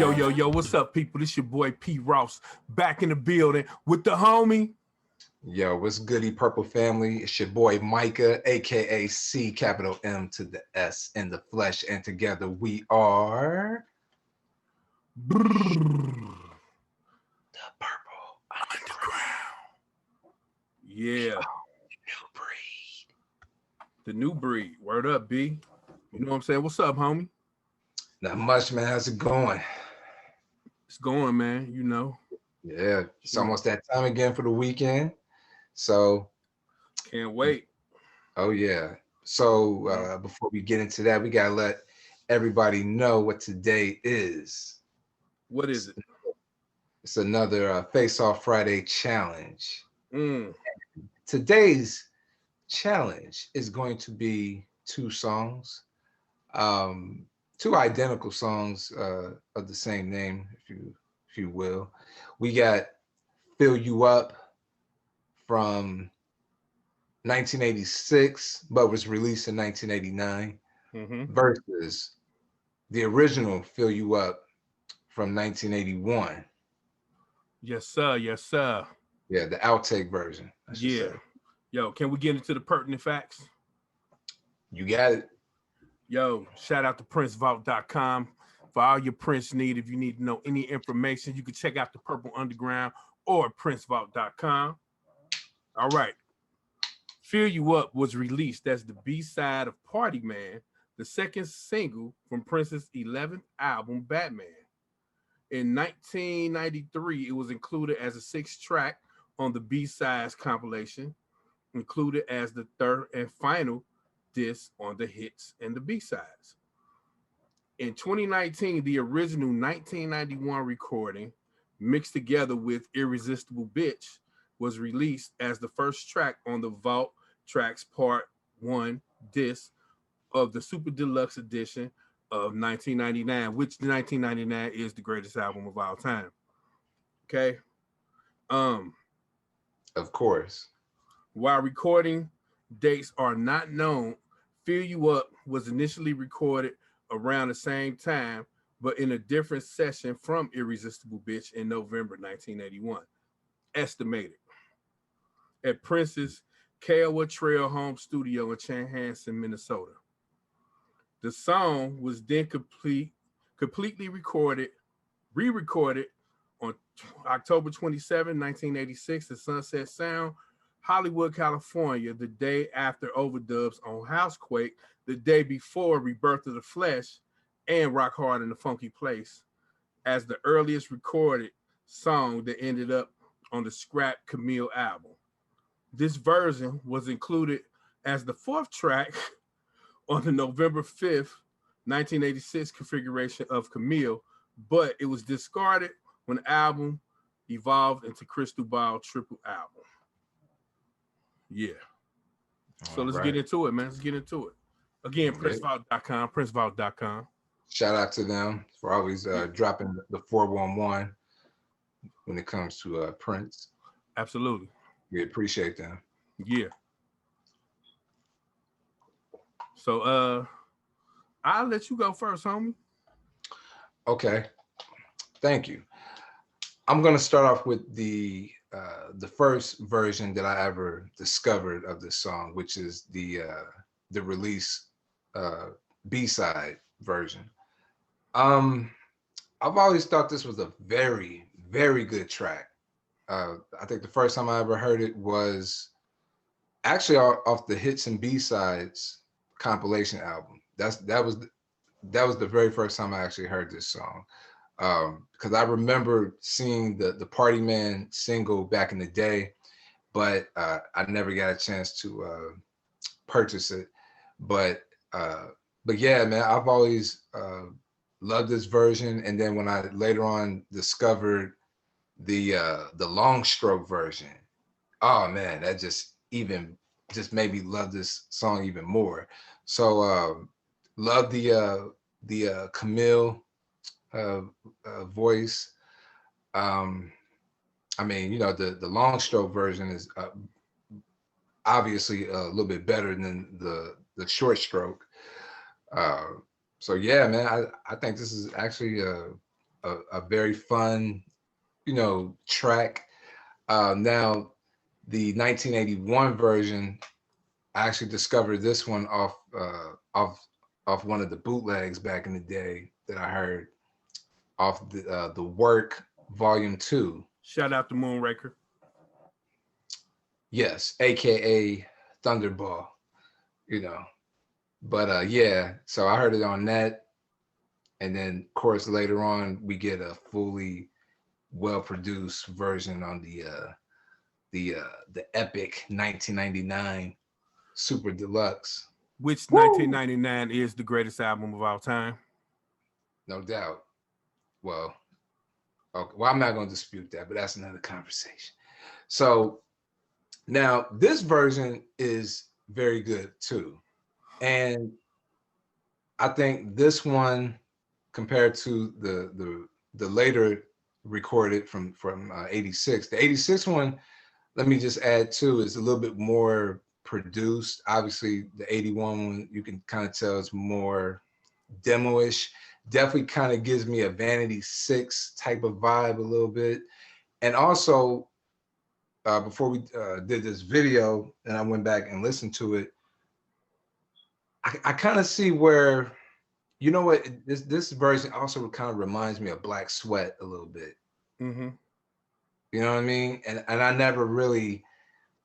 Yo, what's up, people? This your boy P. Ross back in the building with the homie. Yo, what's goody, Purple family? It's your boy Micah, aka C capital M to the S in the flesh, and together we are the Purple Underground. Yeah, New breed. the new breed. Word up, B. You know what I'm saying? What's up, homie? Not much, man. How's it going? It's going, man. You know. Yeah, it's almost that time again for the weekend. So, Can't wait. oh yeah. So before we get into that, we gotta let everybody know what today is. What is it? It's another Face Off Friday challenge. Mm. Today's challenge is going to be two songs, two identical songs of the same name, if you will. We got "Fill You Up" from 1986, but was released in 1989, versus the original "Fill You Up" from 1981. Yes, sir. Yes, sir. Yeah, the outtake version, I should say. Yo, can we get into the pertinent facts? You got it. Yo, shout out to PrinceVault.com for all your Prince need. If you need to know any information, you can check out the Purple Underground or PrinceVault.com. All right. Fill You Up was released as the B-side of Party Man, the second single from Prince's 11th album, Batman. In 1993, it was included as a 6th track on the B-sides compilation, included as the third and final disc on the hits and the B-sides. In 2019, the original 1991 recording, mixed together with Irresistible Bitch, was released as the first track on the Vault Tracks Part 1 disc of the Super Deluxe Edition of 1999, which 1999 is the greatest album of all time. Okay. Of course. While recording dates are not known, Fill You Up was initially recorded around the same time, but in a different session from Irresistible Bitch in November 1981, estimated at Prince's Kiowa Trail home studio in Chanhassen, Minnesota. The song was then completely re-recorded on October 27, 1986 at Sunset Sound, Hollywood, California, the day after overdubs on Housequake, the day before Rebirth of the Flesh and Rock Hard in the Funky Place, as the earliest recorded song that ended up on the Scrap Camille album. This version was included as the 4th track on the November 5th, 1986 configuration of Camille, but it was discarded when the album evolved into Crystal Ball triple album. Yeah. So let's get into it, man. Let's get into it. Again, PrinceVault.com, PrinceVault.com. Shout out to them for always dropping the 411 when it comes to Prince. Absolutely. We appreciate them. Yeah. So I'll let you go first, homie. Okay. Thank you. I'm gonna start off with the first version that I ever discovered of this song, which is the release B-side version. I've always thought this was a very, very good track. I think the first time I ever heard it was actually off the Hits and B-sides compilation album. That was the very first time I actually heard this song. Because I remember seeing the Party Man single back in the day, but I never got a chance to purchase it. But yeah, man, I've always loved this version. And then when I later on discovered the long stroke version, oh man, that just made me love this song even more. So love the Camille voice. I mean, you know, the long stroke version is obviously a little bit better than the short stroke. So yeah, man, I think this is actually a very fun, track. Now, the 1981 version, I actually discovered this one off one of the bootlegs back in the day that I heard off the Work Volume 2. Shout out to Moonraker. Yes, aka Thunderball, you know. But yeah, so I heard it on that, and then of course later on we get a fully well-produced version on the epic 1999 Super Deluxe. Which Woo! 1999 is the greatest album of all time. No doubt. Well, okay, well, I'm not going to dispute that, but that's another conversation. So now this version is very good too. And I think this one, compared to the later recorded from '86, the '86 one, let me just add too, is a little bit more produced. Obviously, the '81 one, you can kind of tell it's more demo-ish. Definitely kind of gives me a Vanity 6 type of vibe a little bit. And also, before we did this video and I went back and listened to it, I kind of see where, you know what, this version also kind of reminds me of Black Sweat a little bit. Mm-hmm. You know what I mean? And I never really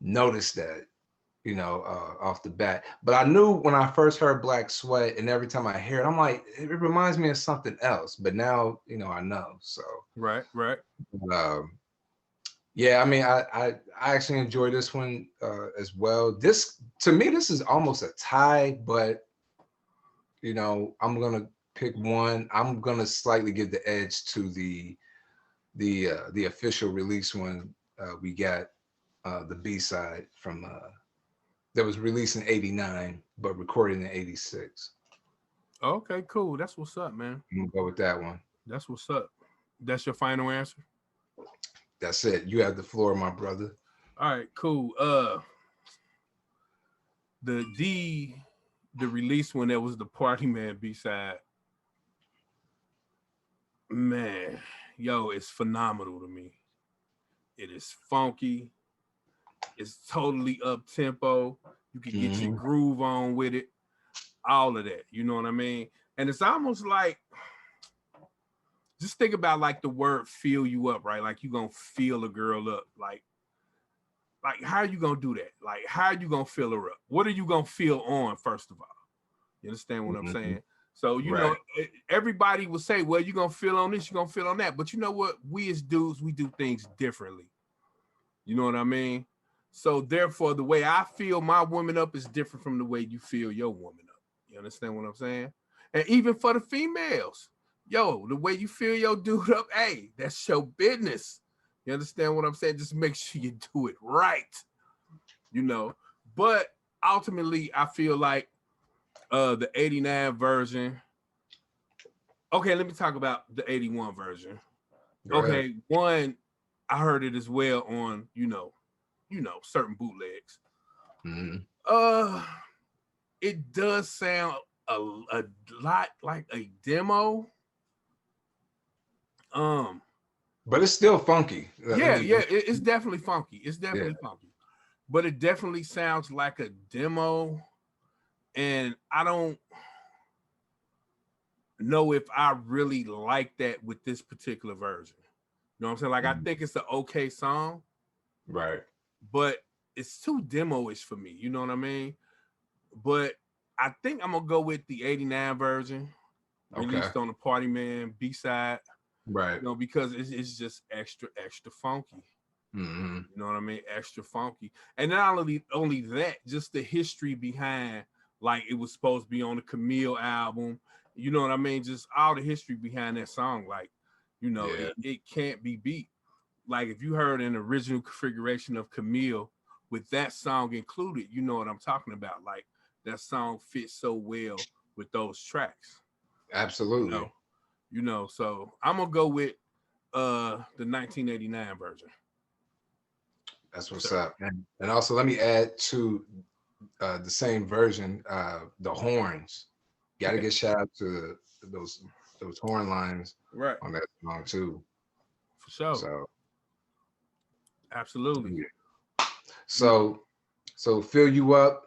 noticed that, off the bat. But I knew when I first heard Black Sweat, and every time I hear it, I'm like, it reminds me of something else. But now, I know. So right. Yeah, I mean, I actually enjoy this one as well. This, to me, this is almost a tie, but I'm gonna pick one. I'm gonna slightly give the edge to the official release one. We got the B-side from that was released in '89, but recorded in '86. Okay, cool. That's what's up, man. I'm gonna go with that one. That's what's up. That's your final answer? That's it. You have the floor, my brother. All right, cool. The release one that was the Party Man B-side. Man, yo, it's phenomenal to me. It is funky. It's totally up tempo. You can get your groove on with it. All of that. You know what I mean? And it's almost like, just think about like the word "fill you up," right? Like you gonna fill a girl up. Like how are you gonna do that? Like how are you gonna fill her up? What are you gonna feel on, first of all? You understand what I'm saying? So, you know, everybody will say, well, you're gonna feel on this, you're gonna feel on that. But you know what? We as dudes, we do things differently. You know what I mean? So therefore, the way I feel my woman up is different from the way you feel your woman up. You understand what I'm saying? And even for the females, yo, the way you feel your dude up, hey, that's your business. You understand what I'm saying? Just make sure you do it right. You know, but ultimately, I feel like the 89 version. Okay, let me talk about the 81 version. Okay, one, I heard it as well on, you know, certain bootlegs. It does sound a lot like a demo. But it's still funky. It's definitely funky. It's definitely funky. But it definitely sounds like a demo. And I don't know if I really like that with this particular version. You know what I'm saying? Like, I think it's an okay song. Right. But it's too demo-ish for me. You know what I mean? But I think I'm going to go with the 89 version. Released on the Party Man B-side. Right. You know, because it's just extra funky. Mm-hmm. You know what I mean? Extra funky. And not only that, just the history behind, like, it was supposed to be on the Camille album. You know what I mean? Just all the history behind that song. Like, you know, it can't be beat. Like, if you heard an original configuration of Camille with that song included, you know what I'm talking about. Like, that song fits so well with those tracks. Absolutely. You know, so I'm gonna go with the 1989 version. That's what's up. And also, let me add to the same version, the horns. Got to get shout out to those horn lines. Right. on that song too. For sure. So Absolutely. yeah. So Fill You Up,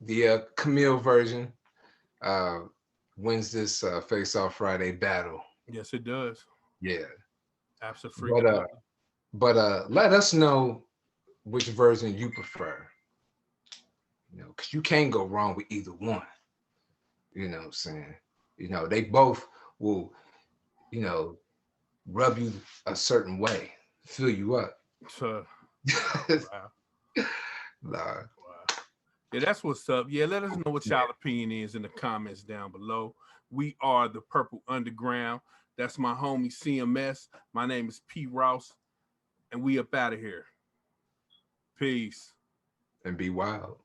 the Camille version, wins this Face Off Friday battle. Yes, it does. Yeah. Absolutely. But let us know which version you prefer. You know, because you can't go wrong with either one. You know what I'm saying? You know, they both will, you know, rub you a certain way, fill you up. Wow. Nah. Wow. Yeah, that's what's up. Yeah, let us know what y'all opinion is in the comments down below. We are the Purple Underground. That's my homie CMS. My name is P. Rouse, and we up out of here. Peace. And be wild.